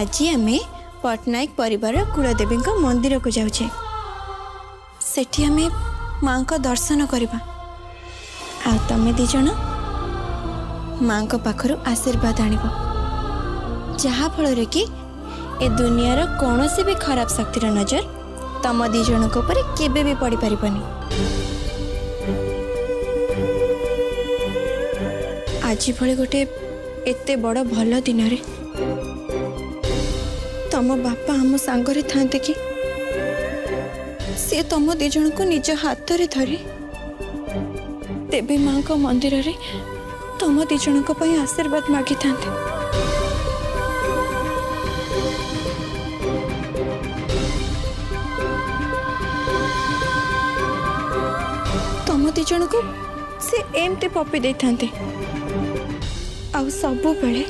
आज आमे पटनायक परिवार कुलदेवी मंदिर को जाऊे। सेठी आमे माँ को दर्शन करवा। आ तमे दी जण माँ को पाखरु आशीर्वाद आनिब, जहा फल कि ए दुनियार कौन सी भी खराब शक्तिर नजर तम दी जन को ऊपर केबे भी पड़ी पारिबनी। आज भले गोटे एते बड़ भल दिन रे तम बापा आम सांगरे थांते कि सी तम दी जन को निज हाथ रे धरे तेबे माँ को मंदिर रे तम दी जन को पई आशीर्वाद मागी थांते। तम दी जन को से एमते पपी दे थांते। आ सब बेले